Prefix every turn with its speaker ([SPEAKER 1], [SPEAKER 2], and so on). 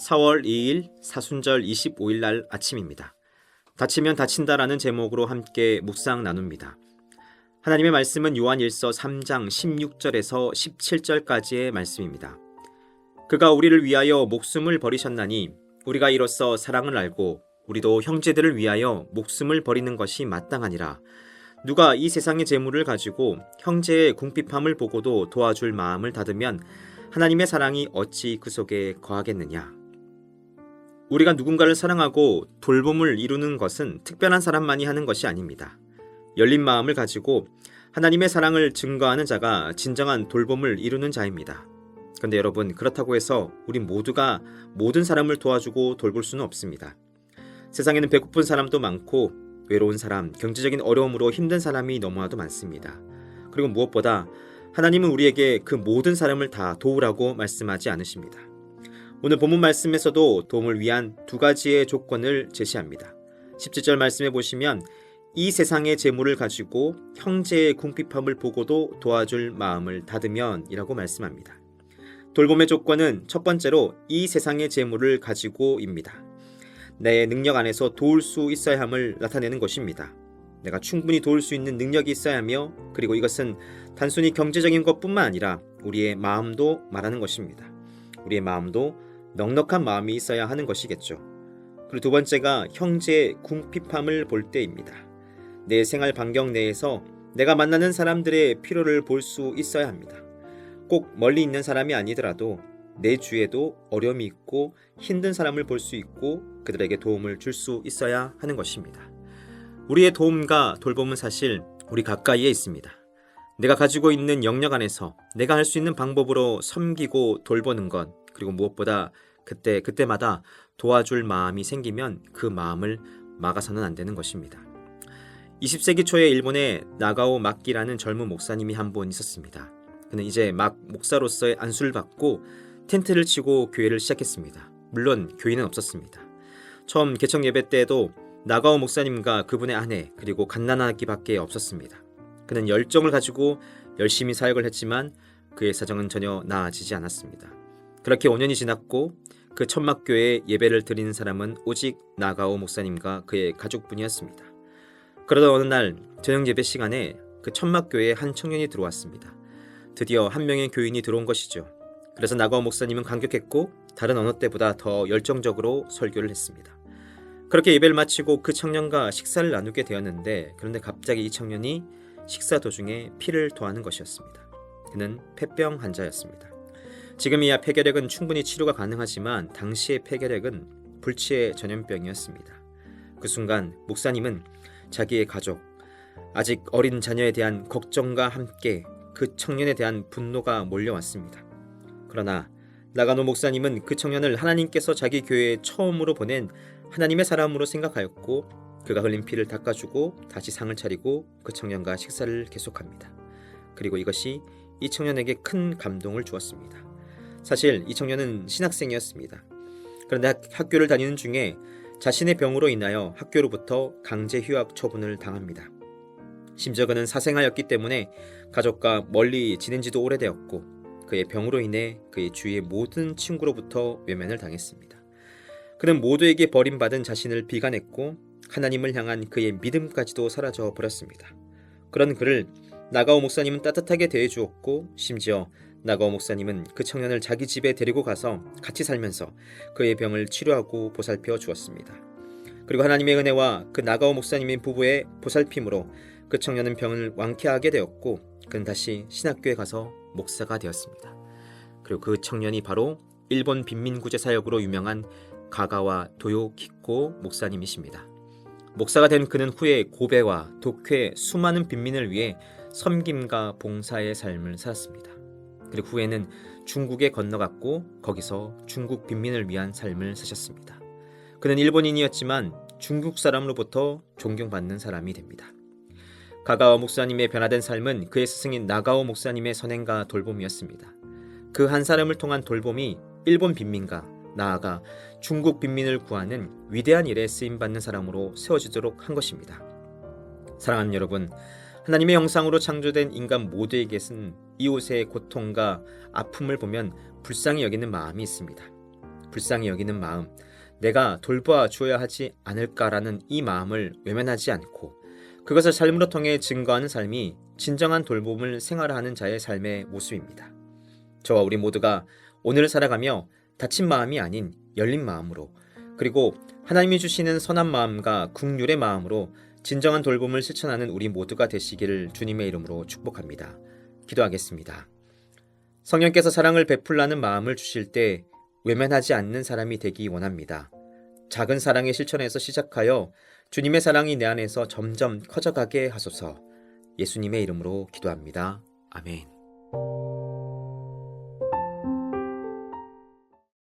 [SPEAKER 1] 4월 2일 사순절 25일 날 아침입니다. 다치면 다친다라는 제목으로 함께 묵상 나눕니다. 하나님의 말씀은 요한일서 3장 16절에서 17절까지의 말씀입니다. 그가 우리를 위하여 목숨을 버리셨나니 우리가 이로써 사랑을 알고 우리도 형제들을 위하여 목숨을 버리는 것이 마땅하니라. 누가 이 세상의 재물을 가지고 형제의 궁핍함을 보고도 도와줄 마음을 닫으면 하나님의 사랑이 어찌 그 속에 거하겠느냐. 우리가 누군가를 사랑하고 돌봄을 이루는 것은 특별한 사람만이 하는 것이 아닙니다. 열린 마음을 가지고 하나님의 사랑을 증거하는 자가 진정한 돌봄을 이루는 자입니다. 그런데 여러분, 그렇다고 해서 우리 모두가 모든 사람을 도와주고 돌볼 수는 없습니다. 세상에는 배고픈 사람도 많고 외로운 사람, 경제적인 어려움으로 힘든 사람이 너무나도 많습니다. 그리고 무엇보다 하나님은 우리에게 그 모든 사람을 다 도우라고 말씀하지 않으십니다. 오늘 본문 말씀에서도 도움을 위한 두 가지의 조건을 제시합니다. 17절 말씀해 보시면 이 세상의 재물을 가지고 형제의 궁핍함을 보고도 도와줄 마음을 닫으면 이라고 말씀합니다. 돌봄의 조건은 첫 번째로 이 세상의 재물을 가지고입니다. 내 능력 안에서 도울 수 있어야 함을 나타내는 것입니다. 내가 충분히 도울 수 있는 능력이 있어야 하며, 그리고 이것은 단순히 경제적인 것뿐만 아니라 우리의 마음도 말하는 것입니다. 우리의 마음도 넉넉한 마음이 있어야 하는 것이겠죠. 그리고 두 번째가 형제의 궁핍함을 볼 때입니다. 내 생활 반경 내에서 내가 만나는 사람들의 필요를 볼 수 있어야 합니다. 꼭 멀리 있는 사람이 아니더라도 내 주위에도 어려움이 있고 힘든 사람을 볼 수 있고 그들에게 도움을 줄 수 있어야 하는 것입니다. 우리의 도움과 돌봄은 사실 우리 가까이에 있습니다. 내가 가지고 있는 영역 안에서 내가 할 수 있는 방법으로 섬기고 돌보는 것, 그리고 무엇보다 그때마다 도와줄 마음이 생기면 그 마음을 막아서는 안 되는 것입니다. 20세기 초에 일본에 나가오 마키라는 젊은 목사님이 한 분 있었습니다. 그는 이제 막 목사로서의 안수를 받고 텐트를 치고 교회를 시작했습니다. 물론 교인은 없었습니다. 처음 개척 예배 때에도 나가오 목사님과 그분의 아내 그리고 갓난아기밖에 없었습니다. 그는 열정을 가지고 열심히 사역을 했지만 그의 사정은 전혀 나아지지 않았습니다. 그렇게 5년이 지났고 그 천막교회에 예배를 드리는 사람은 오직 나가오 목사님과 그의 가족뿐이었습니다. 그러던 어느 날 저녁 예배 시간에 그 천막교회에 한 청년이 들어왔습니다. 드디어 한 명의 교인이 들어온 것이죠. 그래서 나가오 목사님은 감격했고 다른 어느 때보다 더 열정적으로 설교를 했습니다. 그렇게 예배를 마치고 그 청년과 식사를 나누게 되었는데, 그런데 갑자기 이 청년이 식사 도중에 피를 토하는 것이었습니다. 그는 폐병 환자였습니다. 지금이야 폐결핵은 충분히 치료가 가능하지만 당시의 폐결핵은 불치의 전염병이었습니다. 그 순간 목사님은 자기의 가족, 아직 어린 자녀에 대한 걱정과 함께 그 청년에 대한 분노가 몰려왔습니다. 그러나 나가노 목사님은 그 청년을 하나님께서 자기 교회에 처음으로 보낸 하나님의 사람으로 생각하였고, 그가 흘린 피를 닦아주고 다시 상을 차리고 그 청년과 식사를 계속합니다. 그리고 이것이 이 청년에게 큰 감동을 주었습니다. 사실 이 청년은 신학생이었습니다. 그런데 학교를 다니는 중에 자신의 병으로 인하여 학교로부터 강제 휴학 처분을 당합니다. 심지어 그는 사생아였기 때문에 가족과 멀리 지낸 지도 오래되었고, 그의 병으로 인해 그의 주위의 모든 친구로부터 외면을 당했습니다. 그는 모두에게 버림받은 자신을 비관했고 하나님을 향한 그의 믿음까지도 사라져 버렸습니다. 그런 그를 나가오 목사님은 따뜻하게 대해주었고, 심지어 나가오 목사님은 그 청년을 자기 집에 데리고 가서 같이 살면서 그의 병을 치료하고 보살펴 주었습니다. 그리고 하나님의 은혜와 그 나가오 목사님의 부부의 보살핌으로 그 청년은 병을 완쾌하게 되었고, 그는 다시 신학교에 가서 목사가 되었습니다. 그리고 그 청년이 바로 일본 빈민구제 사역으로 유명한 가가와 도요키코 목사님이십니다. 목사가 된 그는 후에 고베와 도쿄의 수많은 빈민을 위해 섬김과 봉사의 삶을 살았습니다. 그리고 후에는 중국에 건너갔고 거기서 중국 빈민을 위한 삶을 사셨습니다. 그는 일본인이었지만 중국 사람으로부터 존경받는 사람이 됩니다. 가가와 목사님의 변화된 삶은 그의 스승인 나가오 목사님의 선행과 돌봄이었습니다. 그 한 사람을 통한 돌봄이 일본 빈민과 나아가 중국 빈민을 구하는 위대한 일에 쓰임받는 사람으로 세워지도록 한 것입니다. 사랑하는 여러분, 하나님의 형상으로 창조된 인간 모두에게는 이웃의 고통과 아픔을 보면 불쌍히 여기는 마음이 있습니다. 불쌍히 여기는 마음, 내가 돌보아 주어야 하지 않을까라는 이 마음을 외면하지 않고 그것을 삶으로 통해 증거하는 삶이 진정한 돌봄을 생활하는 자의 삶의 모습입니다. 저와 우리 모두가 오늘을 살아가며 다친 마음이 아닌 열린 마음으로, 그리고 하나님이 주시는 선한 마음과 긍휼의 마음으로 진정한 돌봄을 실천하는 우리 모두가 되시기를 주님의 이름으로 축복합니다. 기도하겠습니다. 성령께서 사랑을 베풀라는 마음을 주실 때 외면하지 않는 사람이 되기 원합니다. 작은 사랑의 실천에서 시작하여 주님의 사랑이 내 안에서 점점 커져가게 하소서. 예수님의 이름으로 기도합니다. 아멘.